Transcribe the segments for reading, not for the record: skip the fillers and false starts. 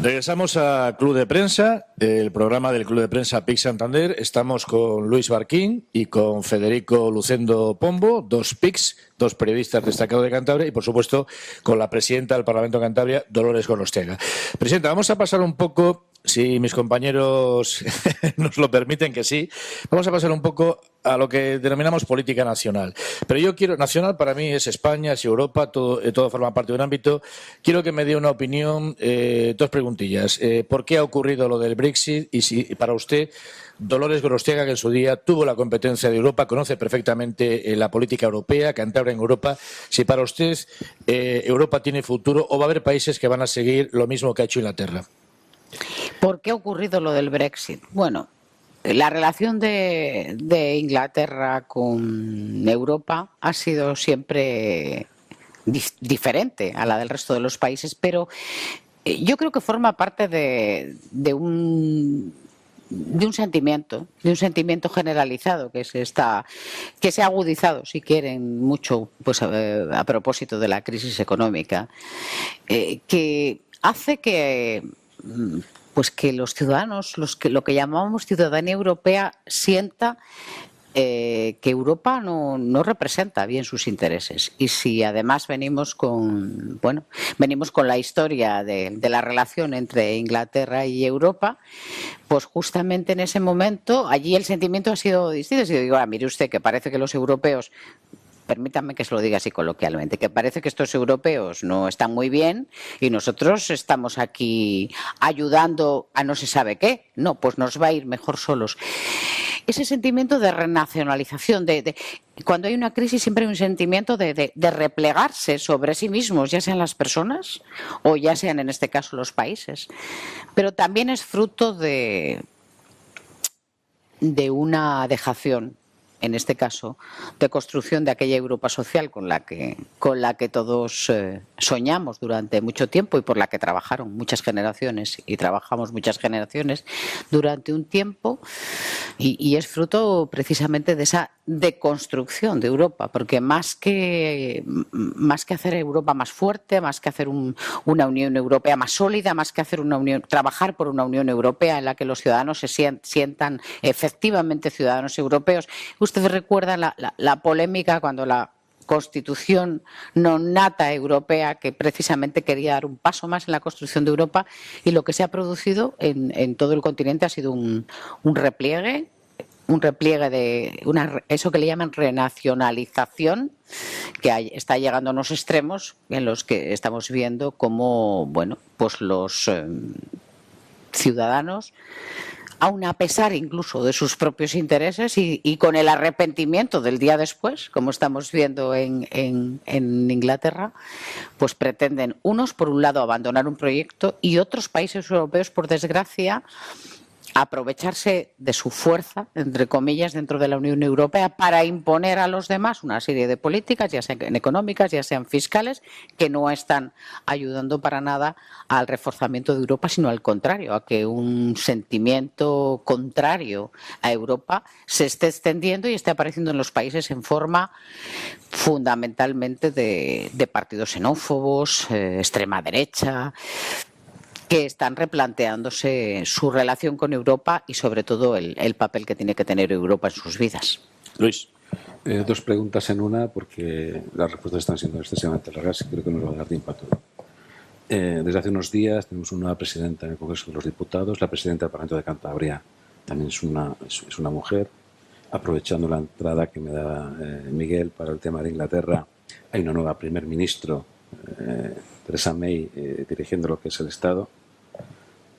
Regresamos a Club de Prensa, el programa del Club de Prensa PIC Santander. Estamos con Luis Barquín y con Federico Lucendo Pombo, dos PICs, dos periodistas destacados de Cantabria, y por supuesto con la presidenta del Parlamento de Cantabria, Dolores Gorostiaga. Presidenta, vamos a pasar un poco, si mis compañeros nos lo permiten, que sí, vamos a pasar un poco a lo que denominamos política nacional. Pero yo quiero, nacional para mí es España, es Europa, todo forma parte de un ámbito. Quiero que me dé una opinión, dos preguntillas. ¿Por qué ha ocurrido lo del Brexit? Y si para usted, Dolores Gorostiaga, que en su día tuvo la competencia de Europa, conoce perfectamente la política europea, Cantabria en Europa, si para usted Europa tiene futuro o va a haber países que van a seguir lo mismo que ha hecho Inglaterra. ¿Por qué ha ocurrido lo del Brexit? Bueno, la relación de Inglaterra con Europa ha sido siempre diferente a la del resto de los países, pero yo creo que forma parte de un sentimiento generalizado que se ha agudizado, si quieren, mucho, pues a propósito de la crisis económica, que hace que los ciudadanos, lo que llamamos ciudadanía europea, sienta que Europa no representa bien sus intereses. Y si además venimos con la historia de la relación entre Inglaterra y Europa, pues justamente en ese momento allí el sentimiento ha sido distinto. Si digo, mire usted, que parece que los europeos, permítanme que se lo diga así coloquialmente, que parece que estos europeos no están muy bien y nosotros estamos aquí ayudando a no se sabe qué. No, pues nos va a ir mejor solos. Ese sentimiento de renacionalización, cuando hay una crisis siempre hay un sentimiento de replegarse sobre sí mismos, ya sean las personas o ya sean en este caso los países. Pero también es fruto de una dejación, en este caso, de construcción de aquella Europa social con la que todos soñamos durante mucho tiempo y por la que trabajaron muchas generaciones y trabajamos muchas generaciones durante un tiempo, y es fruto precisamente de esa deconstrucción de Europa, porque más que hacer Europa más fuerte, más que hacer una Unión Europea más sólida, más que hacer trabajar por una Unión Europea en la que los ciudadanos se sientan efectivamente ciudadanos europeos. Ustedes recuerdan la polémica cuando la Constitución non nata europea, que precisamente quería dar un paso más en la construcción de Europa, y lo que se ha producido en todo el continente ha sido un repliegue de eso que le llaman renacionalización, que está llegando a unos extremos en los que estamos viendo cómo los ciudadanos, aun a pesar incluso de sus propios intereses y con el arrepentimiento del día después, como estamos viendo en Inglaterra, pues pretenden unos, por un lado, abandonar un proyecto, y otros países europeos, por desgracia, aprovecharse de su fuerza, entre comillas, dentro de la Unión Europea para imponer a los demás una serie de políticas, ya sean económicas, ya sean fiscales, que no están ayudando para nada al reforzamiento de Europa, sino al contrario, a que un sentimiento contrario a Europa se esté extendiendo y esté apareciendo en los países en forma fundamentalmente de partidos xenófobos, extrema derecha, que están replanteándose su relación con Europa y sobre todo el papel que tiene que tener Europa en sus vidas. Luis. Dos preguntas en una, porque las respuestas están siendo excesivamente largas y creo que nos va a dar tiempo a todo. Desde hace unos días tenemos una nueva presidenta en el Congreso de los Diputados. La presidenta del Parlamento de Cantabria también es una mujer. Aprovechando la entrada que me da Miguel para el tema de Inglaterra, hay una nueva primer ministro, Theresa May, dirigiendo lo que es el Estado.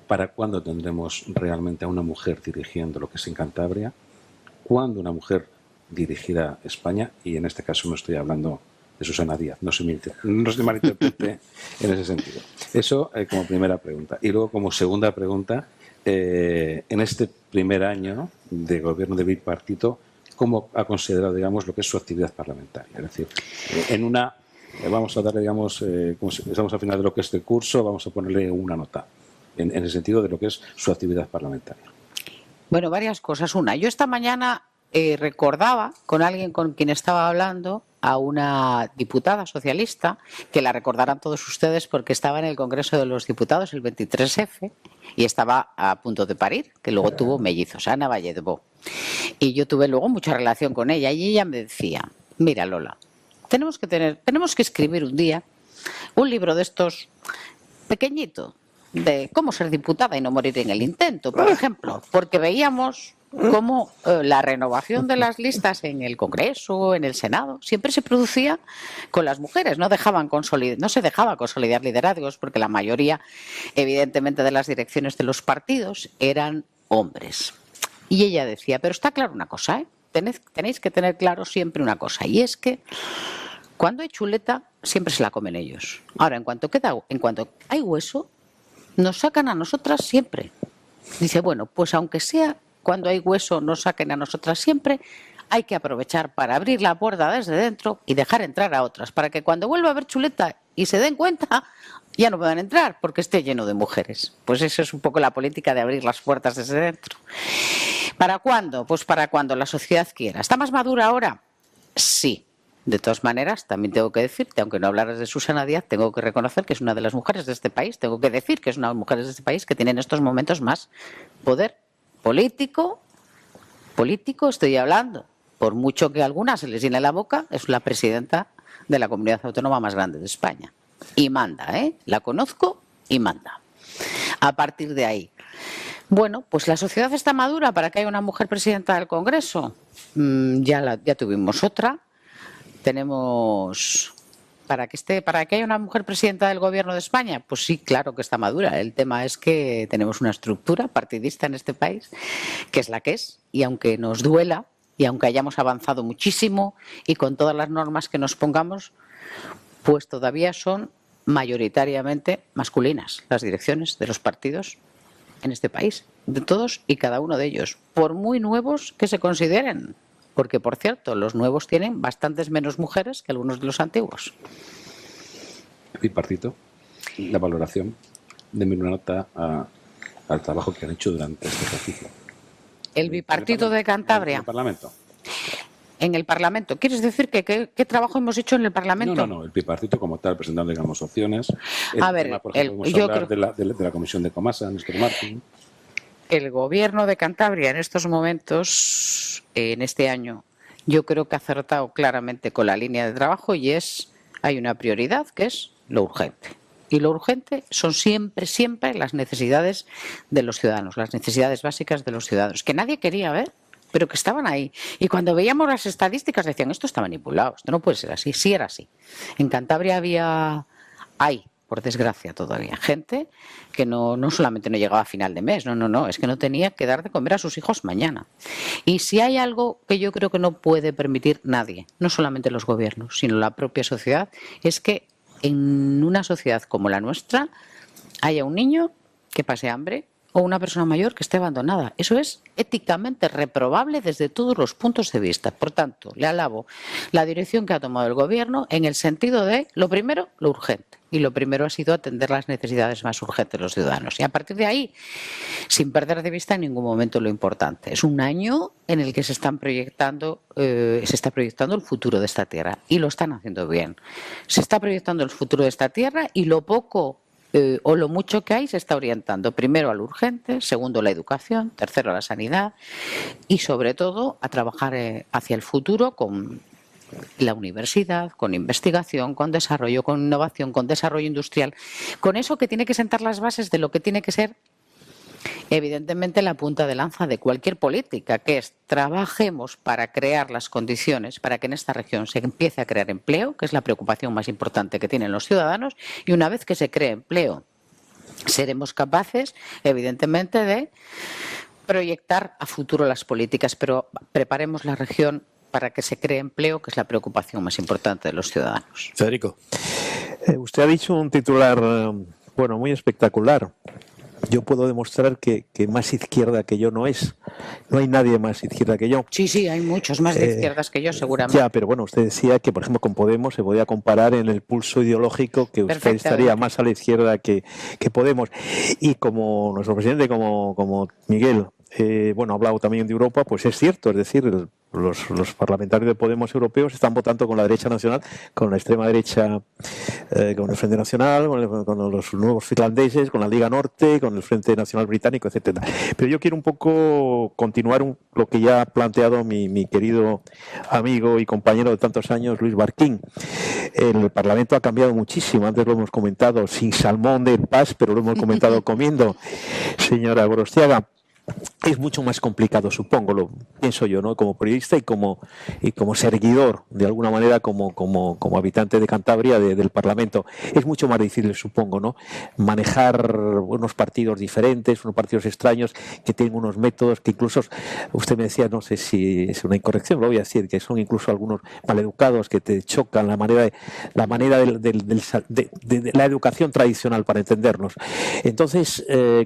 ¿Para cuándo tendremos realmente a una mujer dirigiendo lo que es en Cantabria? ¿Cuándo una mujer dirigirá España? Y en este caso no estoy hablando de Susana Díaz, no se malinterprete en ese sentido. Eso como primera pregunta. Y luego, como segunda pregunta, en este primer año de gobierno de bipartito, ¿cómo ha considerado, digamos, lo que es su actividad parlamentaria? Es decir, vamos a darle, digamos, como si estamos al final de lo que es el curso, vamos a ponerle una nota en el sentido de lo que es su actividad parlamentaria. Bueno, varias cosas. Una, yo esta mañana recordaba con alguien con quien estaba hablando a una diputada socialista, que la recordarán todos ustedes porque estaba en el Congreso de los Diputados, el 23F, y estaba a punto de parir, que luego tuvo mellizos, Ana Valledebó. Y yo tuve luego mucha relación con ella, y ella me decía, mira Lola, tenemos que escribir un día un libro de estos pequeñito, de cómo ser diputada y no morir en el intento, por ejemplo, porque veíamos cómo la renovación de las listas en el Congreso, en el Senado, siempre se producía con las mujeres, no se dejaba consolidar liderazgos, porque la mayoría, evidentemente, de las direcciones de los partidos eran hombres. Y ella decía, pero está claro una cosa, tenéis que tener claro siempre una cosa, y es que cuando hay chuleta, siempre se la comen ellos. Ahora, en cuanto hay hueso, nos sacan a nosotras siempre. Dice, bueno, pues aunque sea cuando hay hueso nos saquen a nosotras siempre, hay que aprovechar para abrir la puerta desde dentro y dejar entrar a otras, para que cuando vuelva a haber chuleta y se den cuenta, ya no puedan entrar porque esté lleno de mujeres. Pues eso es un poco la política de abrir las puertas desde dentro. ¿Para cuándo? Pues para cuando la sociedad quiera. ¿Está más madura ahora? Sí. De todas maneras, también tengo que decirte, aunque no hablaras de Susana Díaz, tengo que reconocer que es una de las mujeres de este país, tengo que decir que es una de las mujeres de este país que tiene en estos momentos más poder político, estoy hablando, por mucho que a algunas se les llene la boca, es la presidenta de la comunidad autónoma más grande de España. Y manda, la conozco y manda. A partir de ahí. Bueno, pues la sociedad está madura para que haya una mujer presidenta del Congreso. Ya tuvimos otra. Tenemos para que haya una mujer presidenta del Gobierno de España, pues sí, claro que está madura. El tema es que tenemos una estructura partidista en este país que es la que es, y aunque nos duela y aunque hayamos avanzado muchísimo y con todas las normas que nos pongamos, pues todavía son mayoritariamente masculinas las direcciones de los partidos en este país, de todos y cada uno de ellos, por muy nuevos que se consideren. Porque, por cierto, los nuevos tienen bastantes menos mujeres que algunos de los antiguos. El bipartito, la valoración, denme una nota al trabajo que han hecho durante este ejercicio. El bipartito de Cantabria. ¿En el Parlamento? En el Parlamento. ¿Quieres decir que qué trabajo hemos hecho en el Parlamento? No, el bipartito como tal, presentando, digamos, opciones. A ver, tema, por ejemplo, de la comisión de Comasa, Néstor Martín. El Gobierno de Cantabria en estos momentos, en este año, yo creo que ha acertado claramente con la línea de trabajo y hay una prioridad que es lo urgente. Y lo urgente son siempre las necesidades de los ciudadanos, las necesidades básicas de los ciudadanos, que nadie quería ver, pero que estaban ahí. Y cuando veíamos las estadísticas decían, esto está manipulado, esto no puede ser así. Sí era así. En Cantabria hay, por desgracia todavía, gente que no solamente no llegaba a final de mes, no, es que no tenía que dar de comer a sus hijos mañana. Y si hay algo que yo creo que no puede permitir nadie, no solamente los gobiernos, sino la propia sociedad, es que en una sociedad como la nuestra haya un niño que pase hambre o una persona mayor que esté abandonada. Eso es éticamente reprobable desde todos los puntos de vista. Por tanto, le alabo la dirección que ha tomado el Gobierno en el sentido de, lo primero, lo urgente. Y lo primero ha sido atender las necesidades más urgentes de los ciudadanos. Y a partir de ahí, sin perder de vista en ningún momento lo importante. Es un año en el que se está proyectando el futuro de esta tierra. Y lo están haciendo bien. Se está proyectando el futuro de esta tierra y lo poco o lo mucho que hay se está orientando primero a lo urgente, segundo a la educación, tercero a la sanidad y sobre todo a trabajar hacia el futuro con la universidad, con investigación, con desarrollo, con innovación, con desarrollo industrial, con eso que tiene que sentar las bases de lo que tiene que ser evidentemente la punta de lanza de cualquier política, que es trabajemos para crear las condiciones para que en esta región se empiece a crear empleo, que es la preocupación más importante que tienen los ciudadanos, y una vez que se cree empleo, seremos capaces, evidentemente, de proyectar a futuro las políticas, pero preparemos la región para que se cree empleo, que es la preocupación más importante de los ciudadanos. Federico. Usted ha dicho un titular, muy espectacular. Yo puedo demostrar que más izquierda que yo no es. No hay nadie más izquierda que yo. Sí, hay muchos más de izquierdas que yo, seguramente. Ya, pero bueno, usted decía que, por ejemplo, con Podemos se podía comparar en el pulso ideológico que usted estaría más a la izquierda que Podemos. Y como nuestro presidente, como Miguel, bueno, ha hablado también de Europa, pues es cierto, es decir, los parlamentarios de Podemos europeos están votando con la derecha nacional, con la extrema derecha, con el Frente Nacional, con los nuevos finlandeses, con la Liga Norte, con el Frente Nacional Británico, etcétera. Pero yo quiero un poco continuar lo que ya ha planteado mi querido amigo y compañero de tantos años, Luis Barquín. El Parlamento ha cambiado muchísimo, antes lo hemos comentado, sin salmón de paz, pero lo hemos comentado comiendo, señora Gorostiaga. Es mucho más complicado, supongo, lo pienso yo, ¿no? Como periodista y como seguidor, de alguna manera, como habitante de Cantabria del Parlamento. Es mucho más difícil, supongo, ¿no? Manejar unos partidos diferentes, unos partidos extraños, que tienen unos métodos que incluso, usted me decía, no sé si es una incorrección, lo voy a decir, que son incluso algunos maleducados que te chocan la manera de la educación tradicional, para entendernos. Entonces,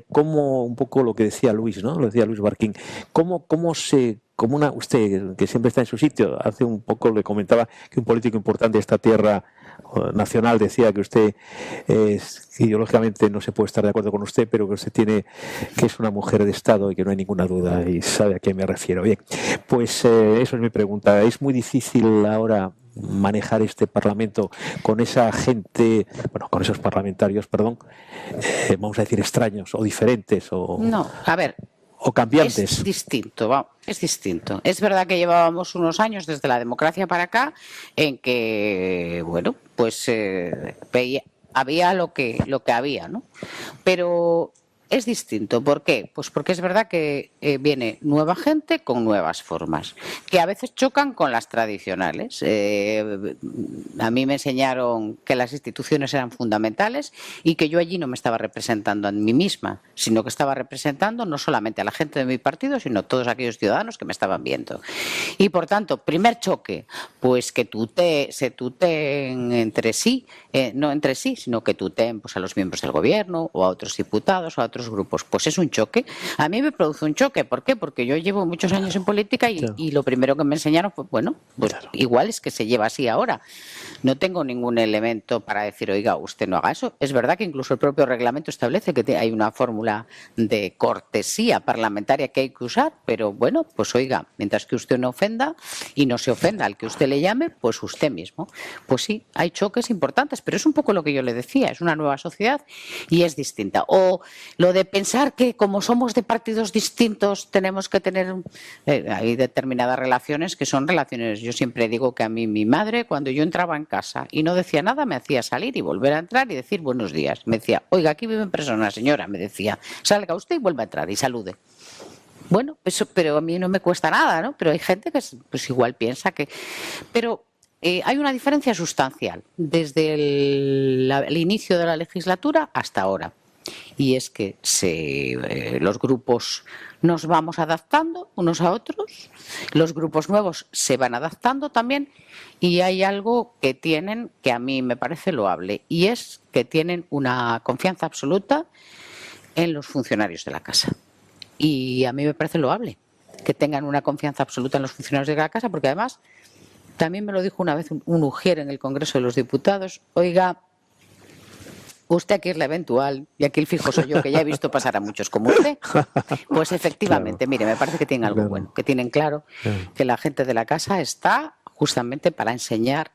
como un poco lo que decía Luis, ¿no? Lo decía Luis Barquín, usted que siempre está en su sitio, hace un poco le comentaba que un político importante de esta tierra nacional decía que usted ideológicamente no se puede estar de acuerdo con usted, pero que usted que es una mujer de Estado y que no hay ninguna duda y sabe a qué me refiero. Bien, pues eso es mi pregunta. Es muy difícil ahora manejar este Parlamento con esa gente, bueno, con esos parlamentarios, perdón, vamos a decir extraños o diferentes o... No, a ver, o cambiantes. Es distinto, es distinto. Es verdad que llevábamos unos años desde la democracia para acá en que, bueno, pues había lo que había, ¿no? Pero es distinto. ¿Por qué? Pues porque es verdad que viene nueva gente con nuevas formas, que a veces chocan con las tradicionales. A mí me enseñaron que las instituciones eran fundamentales y que yo allí no me estaba representando a mí misma, sino que estaba representando no solamente a la gente de mi partido, sino a todos aquellos ciudadanos que me estaban viendo. Y por tanto, primer choque, pues que se tuteen entre sí, no entre sí, sino que tuteen pues, a los miembros del gobierno o a otros diputados o a otros grupos. Pues es un choque. A mí me produce un choque. ¿Por qué? Porque yo llevo muchos años en política y lo primero que me enseñaron fue, bueno, pues igual es que se lleva así ahora. No tengo ningún elemento para decir, oiga, usted no haga eso. Es verdad que incluso el propio reglamento establece que hay una fórmula de cortesía parlamentaria que hay que usar, pero bueno, pues oiga, mientras que usted no ofenda y no se ofenda al que usted le llame, pues usted mismo. Pues sí, hay choques importantes, pero es un poco lo que yo le decía, es una nueva sociedad y es distinta. O lo de pensar que como somos de partidos distintos tenemos que tener... hay determinadas relaciones que son relaciones... Yo siempre digo que a mí mi madre, cuando yo entraba en casa y no decía nada, me hacía salir y volver a entrar y decir buenos días. Me decía, oiga, aquí viven personas, señora, me decía, salga usted y vuelva a entrar y salude. Bueno, eso, pero a mí no me cuesta nada, ¿no? Pero hay gente que pues igual piensa que... Pero hay una diferencia sustancial desde el inicio de la legislatura hasta ahora. Y es que los grupos nos vamos adaptando unos a otros, los grupos nuevos se van adaptando también y hay algo que tienen que a mí me parece loable y es que tienen una confianza absoluta en los funcionarios de la casa. Y a mí me parece loable que tengan una confianza absoluta en los funcionarios de la casa porque además, también me lo dijo una vez un ujier en el Congreso de los Diputados, oiga, usted aquí es la eventual y aquí el fijo soy yo, que ya he visto pasar a muchos como usted. Pues efectivamente, claro. Mire, me parece que tienen algo bueno, que tienen claro que la gente de la casa está justamente para enseñar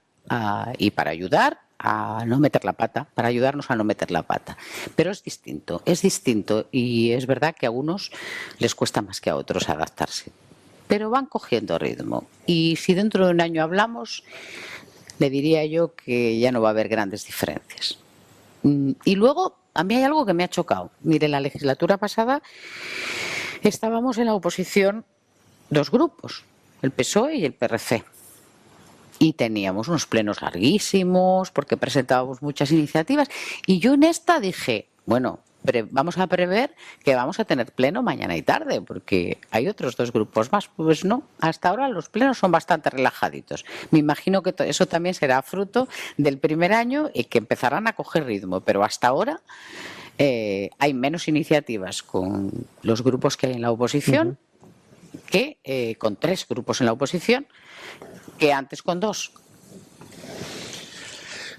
y para ayudar a no meter la pata, para ayudarnos a no meter la pata. Pero es distinto y es verdad que a unos les cuesta más que a otros adaptarse. Pero van cogiendo ritmo y si dentro de un año hablamos, le diría yo que ya no va a haber grandes diferencias. Y luego, a mí hay algo que me ha chocado. Mire, la legislatura pasada estábamos en la oposición dos grupos, el PSOE y el PRC. Y teníamos unos plenos larguísimos porque presentábamos muchas iniciativas. Y yo en esta dije, bueno, vamos a prever que vamos a tener pleno mañana y tarde porque hay otros dos grupos más. Pues no, hasta ahora los plenos son bastante relajaditos. Me imagino que eso también será fruto del primer año y que empezarán a coger ritmo, pero hasta ahora hay menos iniciativas con los grupos que hay en la oposición que con tres grupos en la oposición que antes con dos.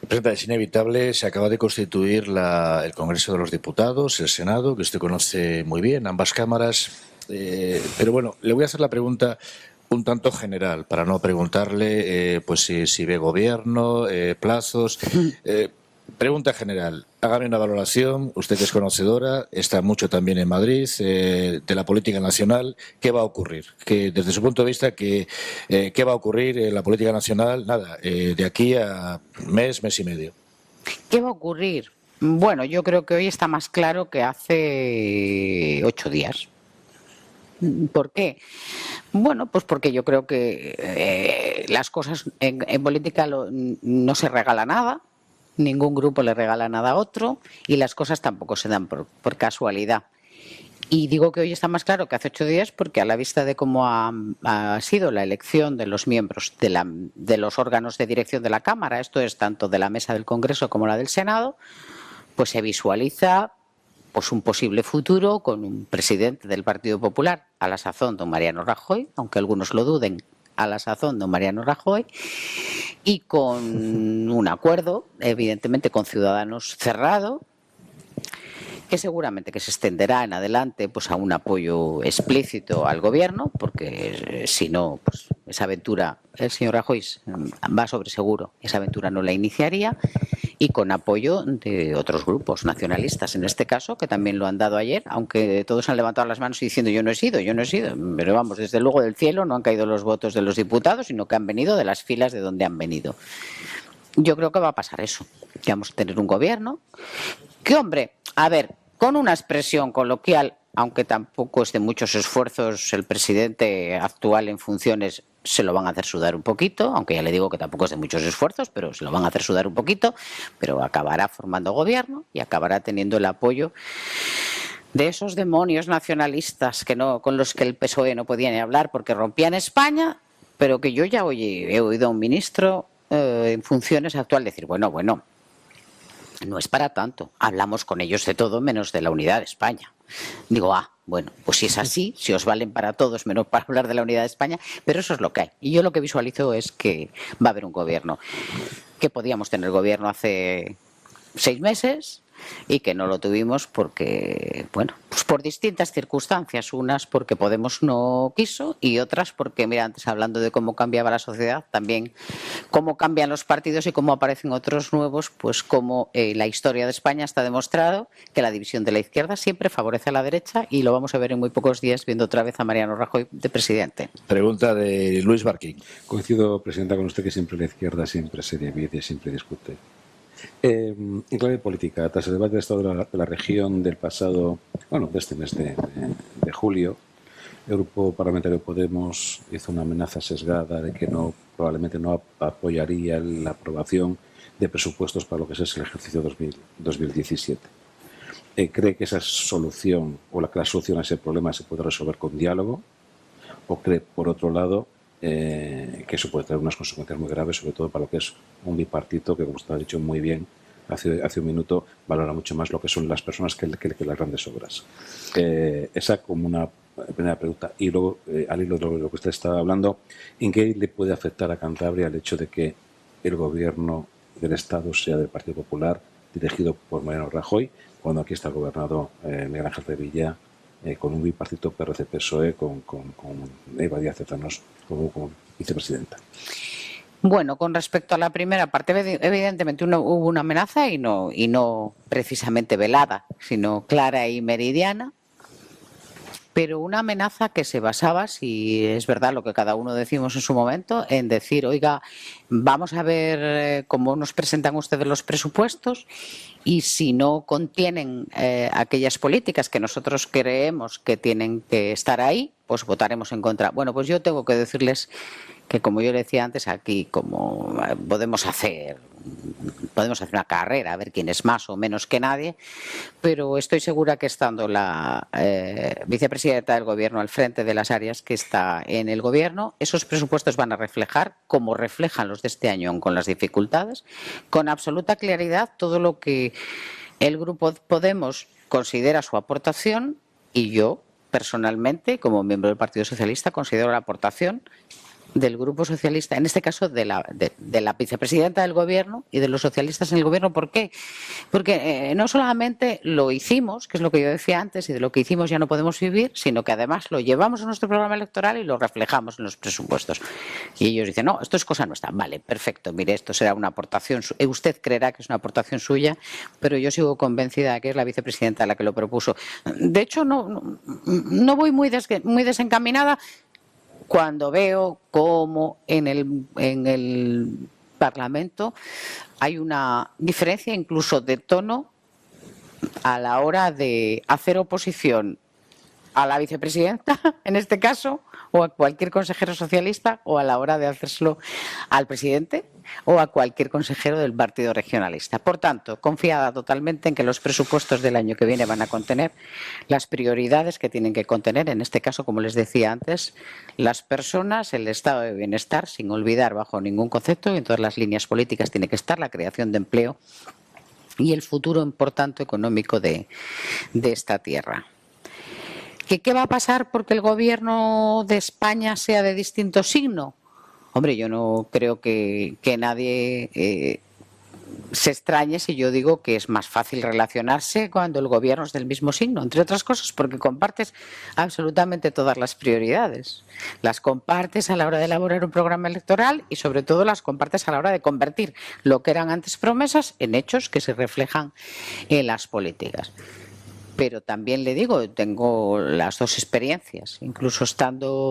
Presidenta, es inevitable, se acaba de constituir el Congreso de los Diputados, el Senado, que usted conoce muy bien, ambas cámaras. Pero bueno, le voy a hacer la pregunta un tanto general, para no preguntarle pues si ve gobierno, plazos. Pregunta general, hágame una valoración, usted que es conocedora, está mucho también en Madrid, de la política nacional. ¿Qué va a ocurrir? Que desde su punto de vista, ¿qué va a ocurrir en la política nacional? Nada, de aquí a mes y medio. ¿Qué va a ocurrir? Bueno, yo creo que hoy está más claro que hace 8 días. ¿Por qué? Bueno, pues porque yo creo que las cosas en política no se regala nada. Ningún grupo le regala nada a otro y las cosas tampoco se dan por casualidad. Y digo que hoy está más claro que hace 8 días porque a la vista de cómo ha sido la elección de los miembros de los órganos de dirección de la Cámara, esto es tanto de la mesa del Congreso como la del Senado, pues se visualiza pues un posible futuro con un presidente del Partido Popular, a la sazón don Mariano Rajoy, aunque algunos lo duden, a la sazón don Mariano Rajoy, y con un acuerdo, evidentemente con Ciudadanos cerrado, que seguramente que se extenderá en adelante pues a un apoyo explícito al gobierno, porque si no, pues esa aventura, el señor Rajoy va sobre seguro, esa aventura no la iniciaría, y con apoyo de otros grupos nacionalistas, en este caso, que también lo han dado ayer, aunque todos han levantado las manos y diciendo yo no he sido, pero vamos, desde luego del cielo no han caído los votos de los diputados, sino que han venido de las filas de donde han venido. Yo creo que va a pasar eso, que vamos a tener un gobierno que, hombre, a ver, con una expresión coloquial, aunque tampoco es de muchos esfuerzos, el presidente actual en funciones se lo van a hacer sudar un poquito, aunque ya le digo que tampoco es de muchos esfuerzos, pero se lo van a hacer sudar un poquito, pero acabará formando gobierno y acabará teniendo el apoyo de esos demonios nacionalistas con los que el PSOE no podía ni hablar porque rompían España, pero que yo ya he oído a un ministro en funciones actual decir, bueno, no es para tanto, hablamos con ellos de todo menos de la unidad de España. Digo, bueno, pues si es así, si os valen para todos menos para hablar de la unidad de España, pero eso es lo que hay. Y yo lo que visualizo es que va a haber un gobierno, que podíamos tener gobierno hace 6 meses y que no lo tuvimos porque, bueno, pues por distintas circunstancias, unas porque Podemos no quiso y otras porque, mira, antes hablando de cómo cambiaba la sociedad, también cómo cambian los partidos y cómo aparecen otros nuevos, pues como la historia de España está demostrado que la división de la izquierda siempre favorece a la derecha y lo vamos a ver en muy pocos días viendo otra vez a Mariano Rajoy de presidente. Pregunta de Luis Barquín. Coincido, Presidenta, con usted que siempre la izquierda siempre se divide y siempre discute. En clave política, tras el debate de Estado de la región del pasado, de este mes de julio, el Grupo Parlamentario Podemos hizo una amenaza sesgada de que probablemente no apoyaría la aprobación de presupuestos para lo que es el ejercicio 2017. ¿Cree que esa solución o la solución a ese problema se puede resolver con diálogo? ¿O cree, por otro lado, que eso puede tener unas consecuencias muy graves, sobre todo para lo que es un bipartito que, como usted ha dicho muy bien hace un minuto, valora mucho más lo que son las personas que las grandes obras? Esa como una primera pregunta. Y luego, al hilo de lo que usted estaba hablando, ¿en qué le puede afectar a Cantabria el hecho de que el gobierno del Estado sea del Partido Popular, dirigido por Mariano Rajoy, cuando aquí está gobernado Miguel Ángel Revilla, con un bipartito PRC-PSOE, con Eva Díaz Tezanos como vicepresidenta? Bueno, con respecto a la primera parte, evidentemente hubo una amenaza y no precisamente velada, sino clara y meridiana, pero una amenaza que se basaba, si es verdad lo que cada uno decimos en su momento, en decir, oiga, vamos a ver cómo nos presentan ustedes los presupuestos y si no contienen aquellas políticas que nosotros creemos que tienen que estar ahí, pues votaremos en contra. Bueno, pues yo tengo que decirles que, como yo le decía antes, aquí como podemos hacer una carrera, a ver quién es más o menos que nadie, pero estoy segura que estando la vicepresidenta del Gobierno al frente de las áreas que está en el Gobierno, esos presupuestos van a reflejar, como reflejan los de este año, aun con las dificultades, con absoluta claridad todo lo que el Grupo Podemos considera su aportación y yo, personalmente, como miembro del Partido Socialista, considero la aportación del Grupo Socialista, en este caso de la vicepresidenta del Gobierno y de los socialistas en el Gobierno. ¿Por qué? Porque no solamente lo hicimos, que es lo que yo decía antes, y de lo que hicimos ya no podemos vivir, sino que además lo llevamos a nuestro programa electoral y lo reflejamos en los presupuestos. Y ellos dicen, no, esto es cosa nuestra. Vale, perfecto, mire, esto será una aportación, usted creerá que es una aportación suya, pero yo sigo convencida de que es la vicepresidenta la que lo propuso. De hecho, no voy muy desencaminada cuando veo cómo en el Parlamento hay una diferencia incluso de tono a la hora de hacer oposición a la vicepresidenta, en este caso, o a cualquier consejero socialista, o a la hora de hacérselo al presidente o a cualquier consejero del partido regionalista. Por tanto, confiada totalmente en que los presupuestos del año que viene van a contener las prioridades que tienen que contener, en este caso, como les decía antes, las personas, el estado de bienestar, sin olvidar bajo ningún concepto, y en todas las líneas políticas tiene que estar la creación de empleo y el futuro importante económico de esta tierra. ¿Qué va a pasar porque el gobierno de España sea de distinto signo? Hombre, yo no creo que nadie se extrañe si yo digo que es más fácil relacionarse cuando el gobierno es del mismo signo, entre otras cosas porque compartes absolutamente todas las prioridades. Las compartes a la hora de elaborar un programa electoral y sobre todo las compartes a la hora de convertir lo que eran antes promesas en hechos que se reflejan en las políticas. Pero también le digo, tengo las dos experiencias, incluso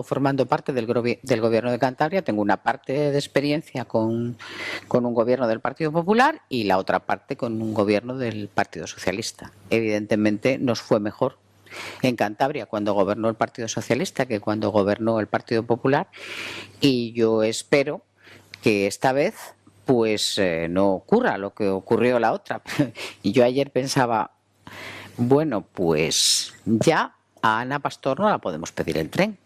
formando parte del Gobierno de Cantabria, tengo una parte de experiencia con un gobierno del Partido Popular y la otra parte con un gobierno del Partido Socialista. Evidentemente nos fue mejor en Cantabria cuando gobernó el Partido Socialista que cuando gobernó el Partido Popular, y yo espero que esta vez pues no ocurra lo que ocurrió la otra. Y yo ayer pensaba, bueno, pues ya a Ana Pastor no la podemos pedir el tren,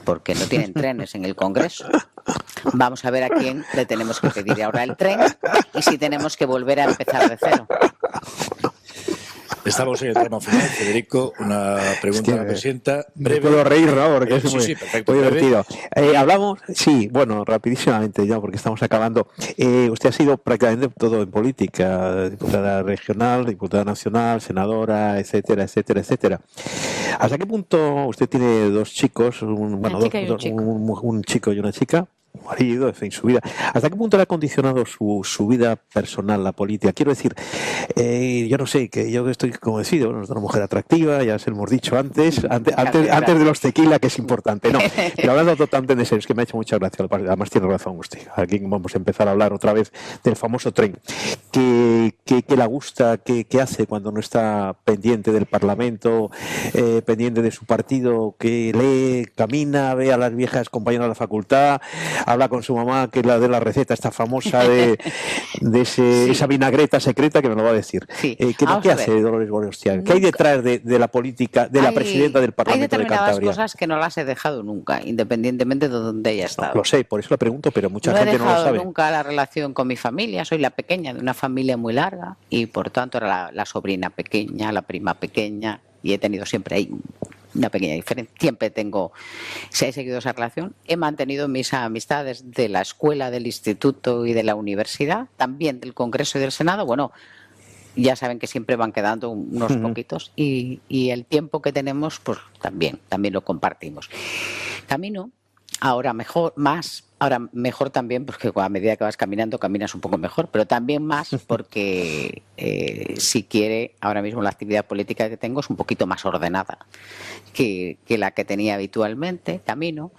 porque no tienen trenes en el Congreso. Vamos a ver a quién le tenemos que pedir ahora el tren y si tenemos que volver a empezar de cero. Estamos en el tramo final. Federico, una pregunta a la presidenta. Breve. Me puedo reír, ¿no? Porque es sí, perfecto, muy divertido. Hablamos, sí, bueno, rapidísimamente ya, porque estamos acabando. Usted ha sido prácticamente todo en política, diputada regional, diputada nacional, senadora, etcétera, etcétera, etcétera. ¿Hasta qué punto usted tiene dos chicos, un chico y una chica? Marido, en fin, su vida. ¿Hasta qué punto le ha condicionado su vida personal, la política? Quiero decir, yo no sé, que yo estoy convencido, bueno, es una mujer atractiva, ya se lo hemos dicho antes de los tequila, que es importante. No, pero hablando totalmente en serio, es que me ha hecho mucha gracia, además tiene razón usted. Aquí vamos a empezar a hablar otra vez del famoso tren. ¿Qué le gusta? ¿Qué hace cuando no está pendiente del Parlamento, pendiente de su partido? ¿Qué lee, camina, ve a las viejas compañeras de la facultad, habla con su mamá, que es la de la receta esta famosa de esa vinagreta secreta, que me lo va a decir? Sí. ¿Qué hace Dolores Gorostiaga? ¿Qué hay detrás de la política, de la presidenta del Parlamento de Cantabria? Hay determinadas cosas que no las he dejado nunca, independientemente de donde haya estado. Lo sé, por eso lo pregunto, pero mucha gente no lo sabe. No he dejado nunca la relación con mi familia, soy la pequeña de una familia muy larga y por tanto era la sobrina pequeña, la prima pequeña, y he tenido siempre ahí una pequeña diferencia. Siempre he seguido esa relación. He mantenido mis amistades de la escuela, del instituto y de la universidad, también del Congreso y del Senado. Bueno, ya saben que siempre van quedando unos poquitos y el tiempo que tenemos, pues también lo compartimos. Camino ahora mejor también, porque a medida que vas caminando caminas un poco mejor, pero también más porque si quiere, ahora mismo la actividad política que tengo es un poquito más ordenada que la que tenía habitualmente. Camino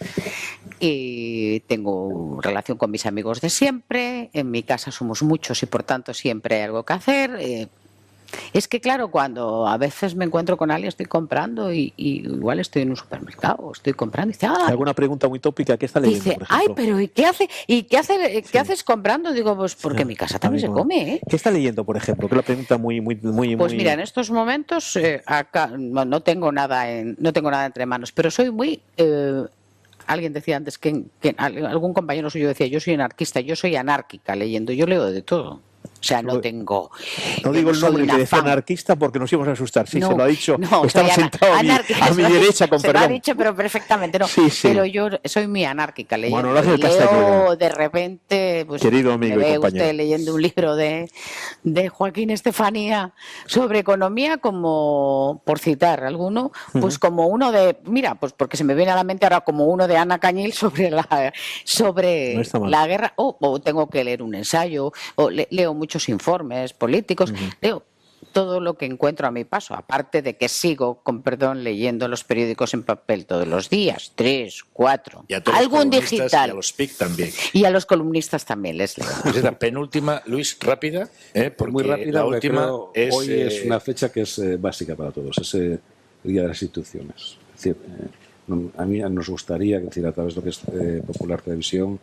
y tengo relación con mis amigos de siempre, en mi casa somos muchos y por tanto siempre hay algo que hacer. Es que claro, cuando a veces me encuentro con alguien, estoy comprando y igual estoy en un supermercado, estoy comprando y dice, ¿alguna pregunta muy tópica? ¿Qué está leyendo, dice, por ejemplo? pero ¿y qué haces comprando? Digo, pues porque en mi casa también se come, ¿eh? ¿Qué está leyendo, por ejemplo? Que es la pregunta muy... Pues mira, en estos momentos acá no tengo nada entre manos, pero soy muy... alguien decía antes que algún compañero suyo decía, yo soy anarquista, yo soy anárquica leyendo, yo leo de todo. O sea, no tengo... No digo el nombre que decía anarquista porque nos íbamos a asustar. Sí, se lo ha dicho. Estaba sentado a mi derecha, con se perdón. Se lo ha dicho, pero perfectamente. No. Sí, sí. Pero yo soy muy anárquica leyendo. Bueno, lo hace el castellano. De repente, pues, querido amigo me ve y compañero, usted leyendo un libro de Joaquín Estefanía sobre economía, como, por citar alguno, pues como uno de... Mira, pues porque se me viene a la mente ahora como uno de Ana Cañil sobre la guerra. O tengo que leer un ensayo, o leo muchos informes políticos, leo todo lo que encuentro a mi paso, aparte de que sigo, con perdón, leyendo los periódicos en papel todos los días, 3, 4, y a todos algún los digital. Y a los PIC también. Y a los columnistas también les leo. Pues la penúltima, Luis, rápida, porque muy rápida, la última es... Hoy es una fecha que es básica para todos, es el Día de las Instituciones. Es decir, a mí nos gustaría, decir, a través de lo que es Popular Televisión,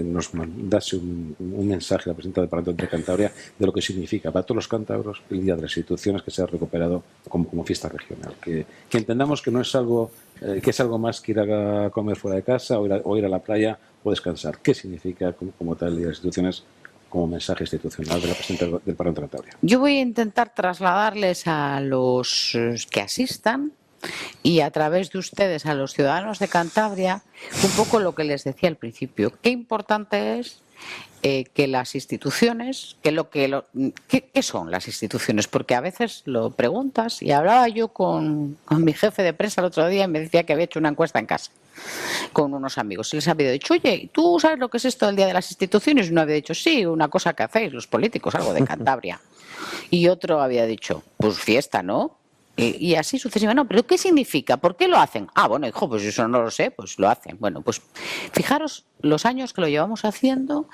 nos mandase un mensaje a la presidenta del Parlamento de Cantabria de lo que significa para todos los cántabros el Día de las Instituciones, que se ha recuperado como fiesta regional, que entendamos que no es algo que es algo más que ir a comer fuera de casa o ir a la playa o descansar. ¿Qué significa como tal el Día de las Instituciones como mensaje institucional de la presidenta del Parlamento de Cantabria? Yo voy a intentar trasladarles a los que asistan y a través de ustedes a los ciudadanos de Cantabria un poco lo que les decía al principio. Qué importante es que las instituciones, ¿qué son las instituciones? Porque a veces lo preguntas, y hablaba yo con mi jefe de prensa el otro día y me decía que había hecho una encuesta en casa con unos amigos y les había dicho, oye, ¿tú sabes lo que es esto del Día de las Instituciones? Y uno había dicho, sí, una cosa que hacéis los políticos, algo de Cantabria. Y otro había dicho, pues fiesta, ¿no? Y así sucesivamente. No, pero ¿qué significa? ¿Por qué lo hacen? Ah, bueno, hijo, pues eso no lo sé, pues lo hacen. Bueno, pues fijaros los años que lo llevamos haciendo,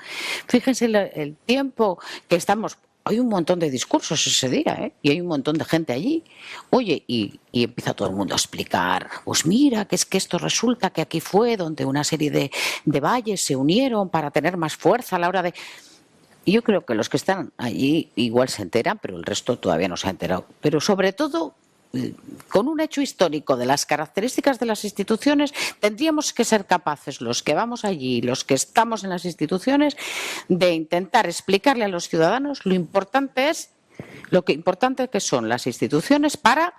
fíjense el tiempo que estamos. Hay un montón de discursos ese día, ¿eh? Y hay un montón de gente allí. Oye, y empieza todo el mundo a explicar, pues mira, que es que esto resulta que aquí fue donde una serie de valles se unieron para tener más fuerza a la hora de... Y yo creo que los que están allí igual se enteran, pero el resto todavía no se ha enterado. Pero sobre todo, con un hecho histórico de las características de las instituciones, tendríamos que ser capaces, los que vamos allí, los que estamos en las instituciones, de intentar explicarle a los ciudadanos lo importante que son las instituciones para...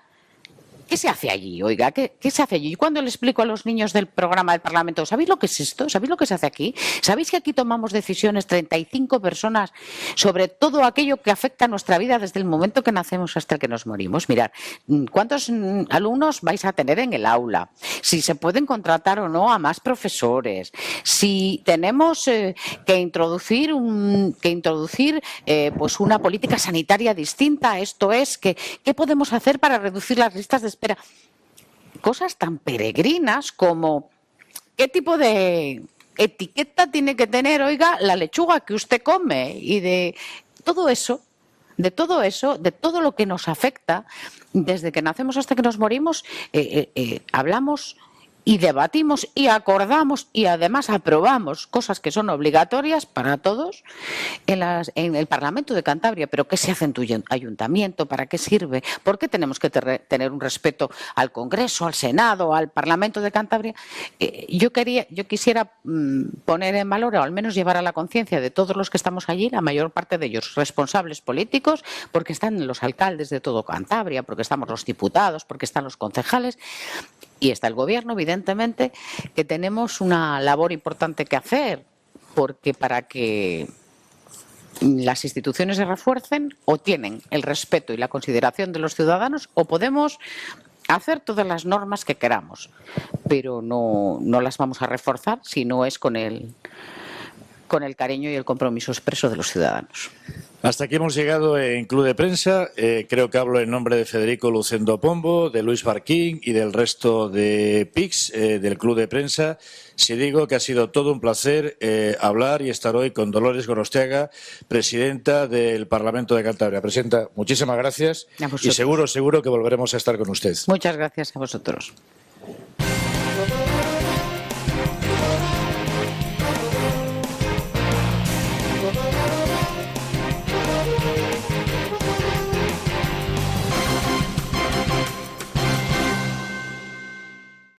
¿Qué se hace allí? Oiga, ¿qué se hace allí? Y cuando le explico a los niños del programa del Parlamento, ¿sabéis lo que es esto? ¿Sabéis lo que se hace aquí? ¿Sabéis que aquí tomamos decisiones 35 personas sobre todo aquello que afecta a nuestra vida desde el momento que nacemos hasta el que nos morimos? Mirad, ¿cuántos alumnos vais a tener en el aula? Si se pueden contratar o no a más profesores. Si tenemos que introducir pues una política sanitaria distinta. Esto es, ¿qué podemos hacer para reducir las listas de espera? Cosas tan peregrinas como qué tipo de etiqueta tiene que tener, oiga, la lechuga que usted come, y de todo eso, de todo lo que nos afecta desde que nacemos hasta que nos morimos, hablamos y debatimos y acordamos y además aprobamos cosas que son obligatorias para todos en el Parlamento de Cantabria. Pero ¿qué se hace en tu ayuntamiento? ¿Para qué sirve? ¿Por qué tenemos que tener un respeto al Congreso, al Senado, al Parlamento de Cantabria? Yo quisiera poner en valor, o al menos llevar a la conciencia de todos los que estamos allí, la mayor parte de ellos responsables políticos, porque están los alcaldes de todo Cantabria, porque estamos los diputados, porque están los concejales, y está el gobierno, evidentemente, que tenemos una labor importante que hacer, porque para que las instituciones se refuercen, o tienen el respeto y la consideración de los ciudadanos, o podemos hacer todas las normas que queramos, pero no las vamos a reforzar si no es con el cariño y el compromiso expreso de los ciudadanos. Hasta aquí hemos llegado en Club de Prensa. Creo que hablo en nombre de Federico Lucendo Pombo, de Luis Barquín y del resto de PICs del Club de Prensa. Si digo que ha sido todo un placer hablar y estar hoy con Dolores Gorostiaga, presidenta del Parlamento de Cantabria. Presidenta, muchísimas gracias y seguro que volveremos a estar con usted. Muchas gracias a vosotros.